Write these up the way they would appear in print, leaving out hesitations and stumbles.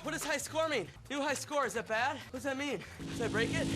What does high score mean? New high score, is that bad? What does that mean? Should I break it?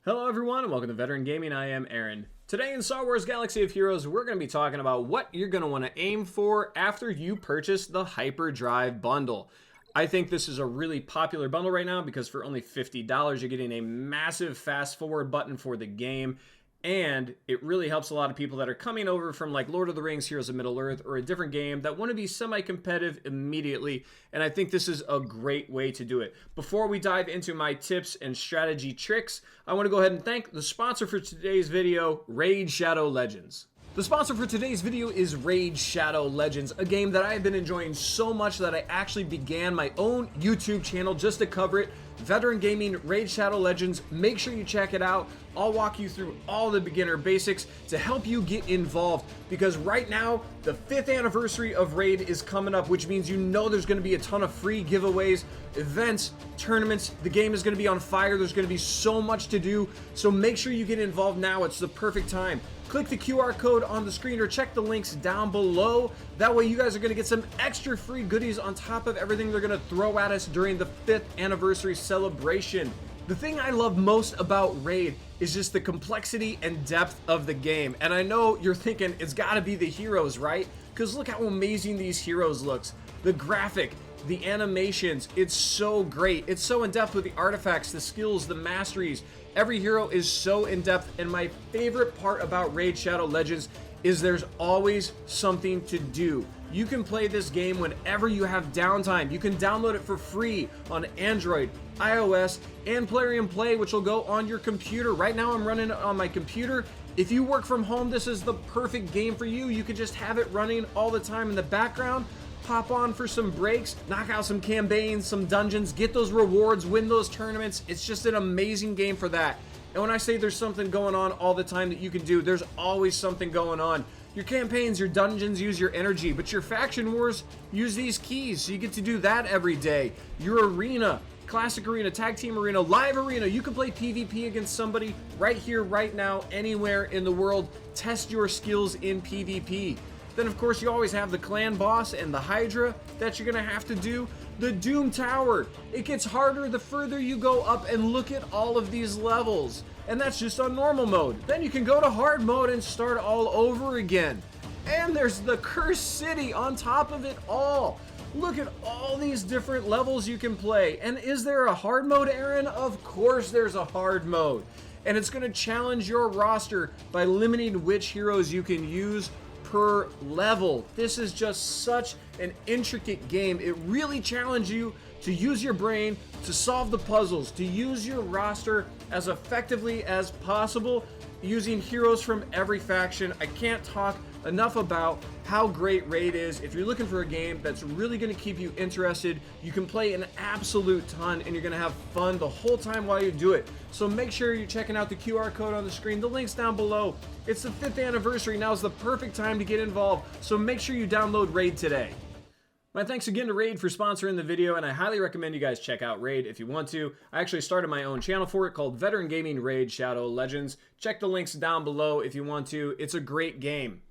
Hello everyone and welcome to Veteran Gaming. I am Aaron. Today in Star Wars Galaxy of Heroes, we're going to be talking about what you're going to want to aim for after you purchase the Hyperdrive bundle. I think this is a really popular bundle right now because for only $50, you're getting a massive fast forward button for the game. And it really helps a lot of people that are coming over from like Lord of the Rings, Heroes of Middle-earth, or a different game that want to be semi-competitive immediately. And I think this is a great way to do it. Before we dive into my tips and strategy tricks, I want to go ahead and thank the sponsor for today's video, Raid Shadow Legends. The sponsor for today's video is Raid Shadow Legends, a game that I have been enjoying so much that I actually began my own YouTube channel just to cover it. Veteran Gaming, Raid Shadow Legends, make sure you check it out. I'll walk you through all the beginner basics to help you get involved because right now, the 5th anniversary of Raid is coming up, which means you know there's going to be a ton of free giveaways, events, tournaments. The game is going to be on fire. There's going to be so much to do, so make sure you get involved now. It's the perfect time. Click the QR code on the screen or check the links down below. That way you guys are going to get some extra free goodies on top of everything they're going to throw at us during the 5th anniversary celebration. The thing I love most about Raid is just the complexity and depth of the game. And I know you're thinking it's got to be the heroes, right? Because look how amazing these heroes looks. The graphic, the animations, it's so great. It's so in-depth with the artifacts, the skills, the masteries. Every hero is so in-depth, and my favorite part about Raid Shadow Legends is there's always something to do. You can play this game whenever you have downtime. You can download it for free on Android, iOS, and Plarium Play, which will go on your computer. Right now I'm running it on my computer. If you work from home, this is the perfect game for you. You can just have it running all the time in the background. Pop on for some breaks, knock out some campaigns, some dungeons, get those rewards, win those tournaments. It's just an amazing game for that. And when I say there's something going on all the time that you can do, there's always something going on. Your campaigns, your dungeons use your energy, but your faction wars use these keys, so you get to do that every day. Your arena, classic arena, tag team arena, live arena, you can play PvP against somebody right here, right now, anywhere in the world. Test your skills in PvP. Then of course you always have the clan boss and the Hydra that you're gonna have to do. The Doom Tower, it gets harder the further you go up, and look at all of these levels. And that's just on normal mode. Then you can go to hard mode and start all over again. And there's the Cursed City on top of it all. Look at all these different levels you can play. And is there a hard mode, Aaron? Of course there's a hard mode. And it's gonna challenge your roster by limiting which heroes you can use per level. This is just such an intricate game. It really challenges you to use your brain, to solve the puzzles, to use your roster as effectively as possible using heroes from every faction. I can't talk enough about how great Raid is. If you're looking for a game that's really going to keep you interested, you can play an absolute ton and you're going to have fun the whole time while you do it. So make sure you're checking out the QR code on the screen, the link's down below. It's the 5th anniversary, now's the perfect time to get involved, so make sure you download Raid today. My thanks again to Raid for sponsoring the video, and I highly recommend you guys check out Raid if you want to. I actually started my own channel for it called Veteran Gaming Raid Shadow Legends. Check the links down below if you want to. It's a great game.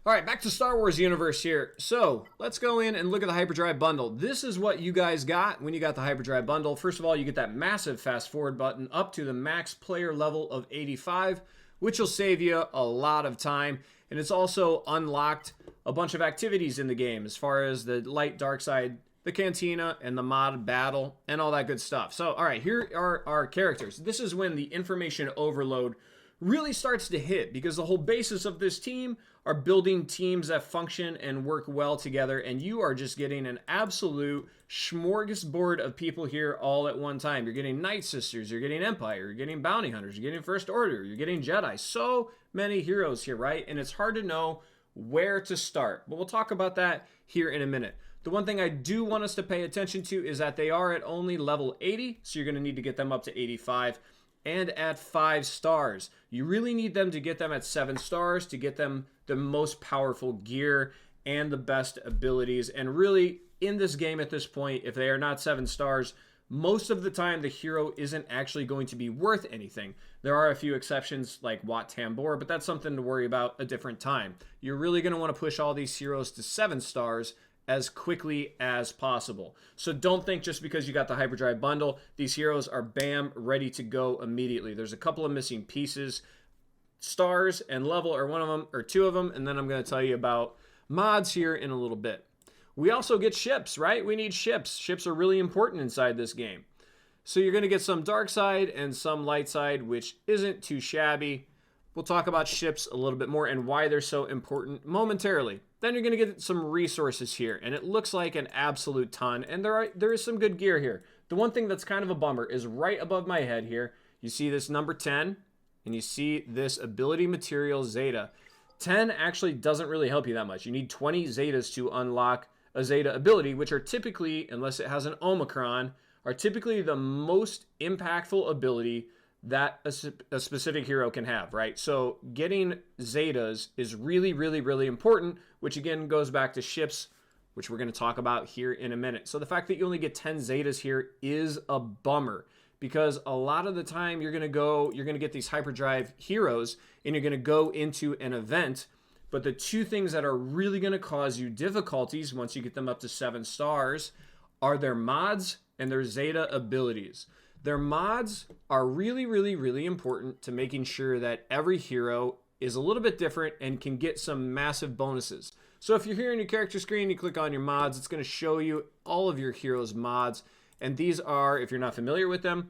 Alright, back to Star Wars universe here. So, let's go in and look at the Hyperdrive bundle. This is what you guys got when you got the Hyperdrive bundle. First of all, you get that massive fast forward button up to the max player level of 85, which will save you a lot of time. And it's also unlocked a bunch of activities in the game as far as the light, dark side, the cantina, and the mod battle, and all that good stuff. So, alright, here are our characters. This is when the information overload really starts to hit, because the whole basis of this team are building teams that function and work well together, and you are just getting an absolute smorgasbord of people here all at one time. You're getting Night Sisters, you're getting Empire, you're getting Bounty Hunters, you're getting First Order, you're getting Jedi. So many heroes here, right? And it's hard to know where to start, but we'll talk about that here in a minute. The one thing I do want us to pay attention to is that they are at only level 80, so you're going to need to get them up to 85. And at 5 stars. You really need them to get them at 7 stars to get them the most powerful gear and the best abilities. And really, in this game at this point, if they are not 7 stars, most of the time the hero isn't actually going to be worth anything. There are a few exceptions like Wat Tambor, but that's something to worry about a different time. You're really going to want to push all these heroes to 7 stars as quickly as possible. So don't think just because you got the Hyperdrive bundle, these heroes are bam, ready to go immediately. There's a couple of missing pieces. Stars and level are one of them, or two of them, and then I'm going to tell you about mods here in a little bit. We also get ships, right? We need ships. Ships are really important inside this game. So you're going to get some dark side and some light side, which isn't too shabby. We'll talk about ships a little bit more and why they're so important momentarily. Then you're going to get some resources here, and it looks like an absolute ton, and there is some good gear here. The one thing that's kind of a bummer is right above my head here, you see this number 10, and you see this ability material zeta. 10 actually doesn't really help you that much. You need 20 zetas to unlock a zeta ability, which are typically, unless it has an Omicron, are typically the most impactful ability that a specific hero can have, right? So getting zetas is really, really, really important, which again goes back to ships, which we're going to talk about here in a minute. So the fact that you only get 10 zetas here is a bummer, because a lot of the time you're going to get these Hyperdrive heroes and you're going to go into an event, but the two things that are really going to cause you difficulties once you get them up to 7 stars are their mods and their zeta abilities. Their mods are really, really, really important to making sure that every hero is a little bit different and can get some massive bonuses. So if you're here in your character screen, you click on your mods, it's going to show you all of your heroes' mods. And these are, if you're not familiar with them,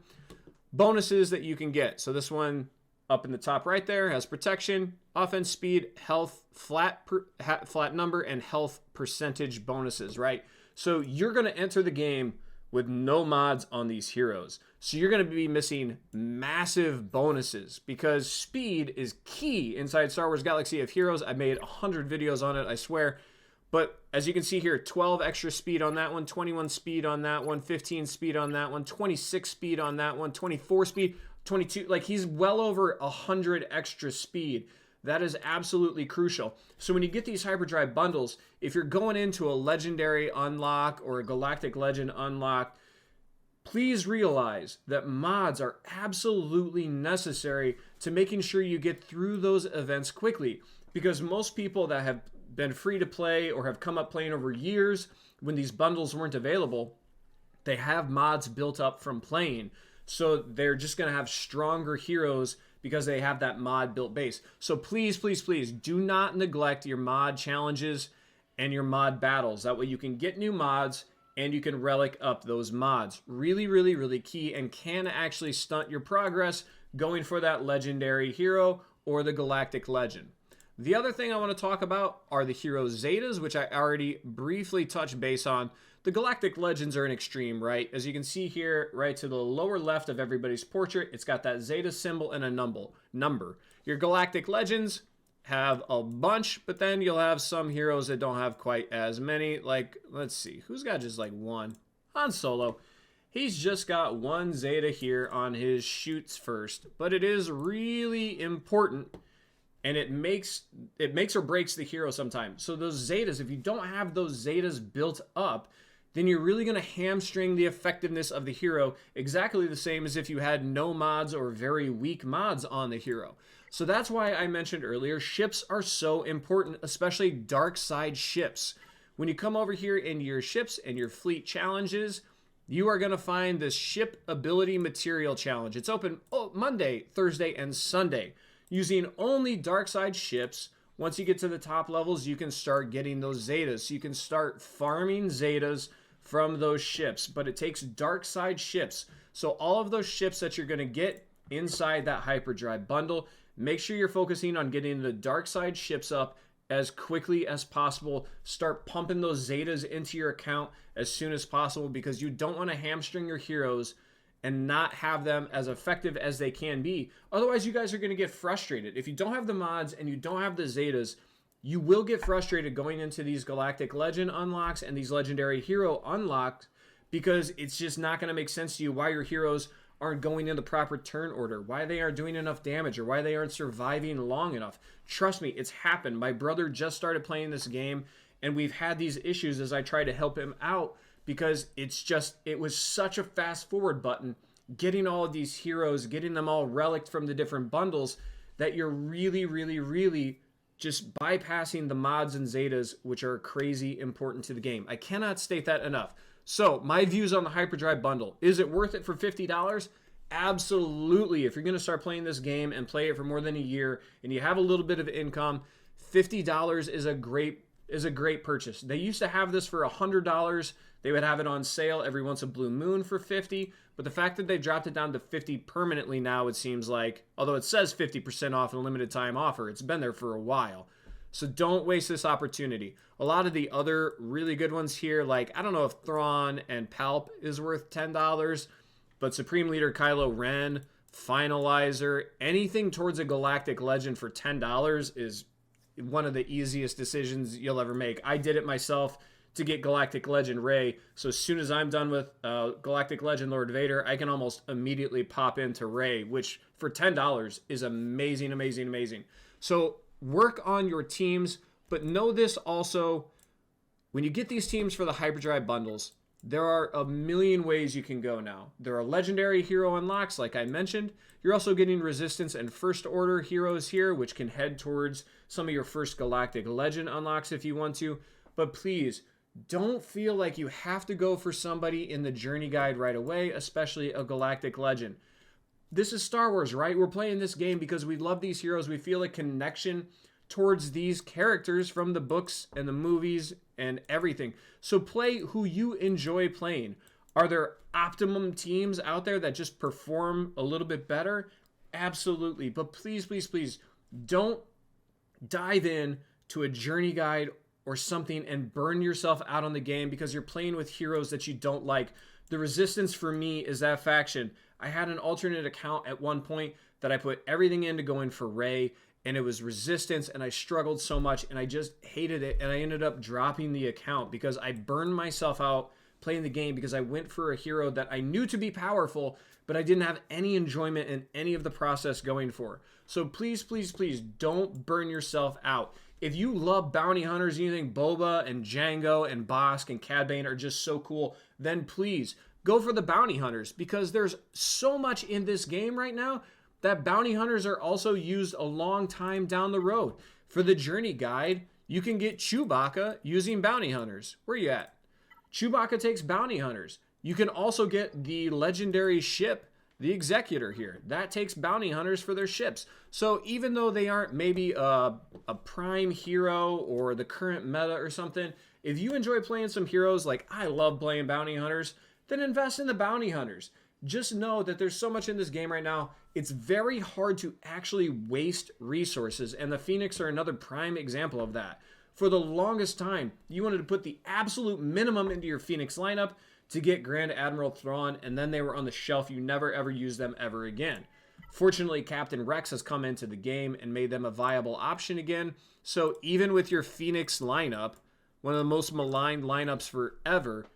bonuses that you can get. So this one up in the top right there has protection, offense speed, health, flat number, and health percentage bonuses, right? So you're going to enter the game with no mods on these heroes. So you're going to be missing massive bonuses because speed is key inside Star Wars Galaxy of Heroes. I made 100 videos on it, I swear. But as you can see here, 12 extra speed on that one, 21 speed on that one, 15 speed on that one, 26 speed on that one, 24 speed, 22. Like, he's well over 100 extra speed. That is absolutely crucial. So when you get these Hyperdrive bundles, if you're going into a legendary unlock or a galactic legend unlock, please realize that mods are absolutely necessary to making sure you get through those events quickly. Because most people that have been free to play or have come up playing over years when these bundles weren't available, they have mods built up from playing. So they're just going to have stronger heroes because they have that mod built base. So please, please, please do not neglect your mod challenges and your mod battles. That way you can get new mods and you can relic up those mods. Really, really, really key, and can actually stunt your progress going for that legendary hero or the galactic legend. The other thing I want to talk about are the hero zetas, which I already briefly touched base on. The galactic legends are an extreme, right? As you can see here, right to the lower left of everybody's portrait, it's got that zeta symbol and a number. Your galactic legends have a bunch, but then you'll have some heroes that don't have quite as many. Like, let's see, who's got just like one? Han Solo. He's just got one zeta here on his shoots first, but it is really important, and it makes or breaks the hero sometimes. So those zetas, if you don't have those zetas built up, then you're really going to hamstring the effectiveness of the hero, exactly the same as if you had no mods or very weak mods on the hero. So that's why I mentioned earlier, ships are so important, especially dark side ships. When you come over here into your ships and your fleet challenges, you are going to find this ship ability material challenge. It's open Monday, Thursday, and Sunday. Using only dark side ships, once you get to the top levels, you can start getting those zetas. So you can start farming zetas from those ships, but it takes dark side ships. So all of those ships that you're going to get inside that Hyperdrive bundle, make sure you're focusing on getting the dark side ships up as quickly as possible. Start pumping those zetas into your account as soon as possible, because you don't want to hamstring your heroes and not have them as effective as they can be. Otherwise, you guys are going to get frustrated. If you don't have the mods and you don't have the zetas, you will get frustrated going into these galactic legend unlocks and these legendary hero unlocks, because it's just not going to make sense to you why your heroes aren't going in the proper turn order, why they aren't doing enough damage, or why they aren't surviving long enough. Trust me, it's happened. My brother just started playing this game, and we've had these issues as I try to help him out, because it was such a fast forward button getting all of these heroes, getting them all relicked from the different bundles, that you're really, really, really just bypassing the mods and zetas, which are crazy important to the game. I cannot state that enough. So my views on the Hyperdrive bundle. Is it worth it for $50? Absolutely. If you're going to start playing this game and play it for more than a year and you have a little bit of income, $50 is a great purchase. They used to have this for $100. They would have it on sale every once a blue moon for $50, but the fact that they've dropped it down to $50 permanently now, it seems like, although it says 50% off and a limited time offer, it's been there for a while. So don't waste this opportunity. A lot of the other really good ones here, like, I don't know if Thrawn and Palp is worth $10, but Supreme Leader Kylo Ren, Finalizer, anything towards a Galactic Legend for $10 is one of the easiest decisions you'll ever make. I did it myself to get Galactic Legend Rey, so as soon as I'm done with Galactic Legend Lord Vader, I can almost immediately pop into Rey, which for $10 is amazing, amazing, amazing. So work on your teams, but know this also, when you get these teams for the Hyperdrive bundles, there are a million ways you can go now. There are legendary hero unlocks, like I mentioned. You're also getting Resistance and First Order heroes here, which can head towards some of your first Galactic Legend unlocks if you want to. But please, don't feel like you have to go for somebody in the Journey Guide right away, especially a Galactic Legend. This is Star Wars, right? We're playing this game because we love these heroes. We feel a connection towards these characters from the books and the movies and everything. So play who you enjoy playing. Are there optimum teams out there that just perform a little bit better? Absolutely. But please, please, please don't dive in to a Journey Guide or something and burn yourself out on the game because you're playing with heroes that you don't like. The Resistance for me is that faction. I had an alternate account at one point that I put everything in to go in for Rey, and it was Resistance, and I struggled so much, and I just hated it, and I ended up dropping the account because I burned myself out playing the game because I went for a hero that I knew to be powerful, but I didn't have any enjoyment in any of the process going for. So please, please, please don't burn yourself out. If you love bounty hunters, you think Boba and Jango and Bosk and Cad Bane are just so cool, then please go for the bounty hunters because there's so much in this game right now that bounty hunters are also used a long time down the road. For the Journey Guide, you can get Chewbacca using bounty hunters. Where you at? Chewbacca takes bounty hunters. You can also get the legendary ship, the Executor here. That takes bounty hunters for their ships. So even though they aren't maybe a prime hero or the current meta or something, if you enjoy playing some heroes like I love playing bounty hunters, then invest in the bounty hunters. Just know that there's so much in this game right now, it's very hard to actually waste resources, and the Phoenix are another prime example of that. For the longest time, you wanted to put the absolute minimum into your Phoenix lineup to get Grand Admiral Thrawn, and then they were on the shelf. You never ever use them ever again. Fortunately, Captain Rex has come into the game and made them a viable option again. So even with your Phoenix lineup, one of the most maligned lineups forever,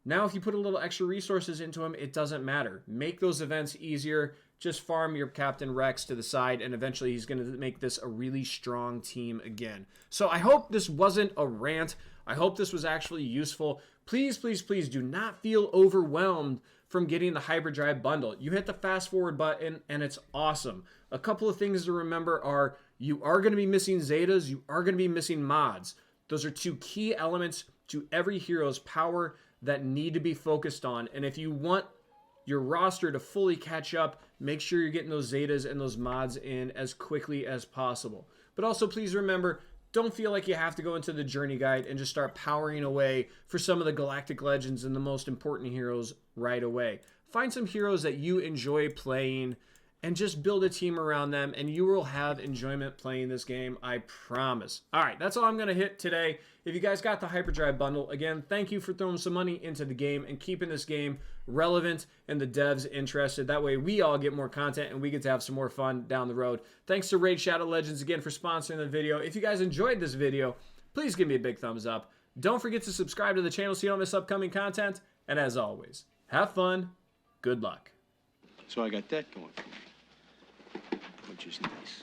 now if you put a little extra resources into them, it doesn't matter. Make those events easier. Just farm your Captain Rex to the side, and eventually he's going to make this a really strong team again. So I hope this wasn't a rant. I hope this was actually useful. Please, please, please do not feel overwhelmed from getting the Hyperdrive bundle. You hit the fast forward button and it's awesome. A couple of things to remember are you are going to be missing zetas. You are going to be missing mods. Those are two key elements to every hero's power that need to be focused on. And if you want your roster to fully catch up, make sure you're getting those zetas and those mods in as quickly as possible. But also please remember, don't feel like you have to go into the Journey Guide and just start powering away for some of the Galactic Legends and the most important heroes right away. Find some heroes that you enjoy playing and just build a team around them, and you will have enjoyment playing this game, I promise. All right, that's all I'm going to hit today. If you guys got the Hyperdrive bundle, again, thank you for throwing some money into the game and keeping this game relevant and the devs interested. That way we all get more content and we get to have some more fun down the road. Thanks to Raid Shadow Legends again for sponsoring the video. If you guys enjoyed this video, please give me a big thumbs up. Don't forget to subscribe to the channel so you don't miss upcoming content. And as always, have fun, good luck. So I got that going for me, which is nice.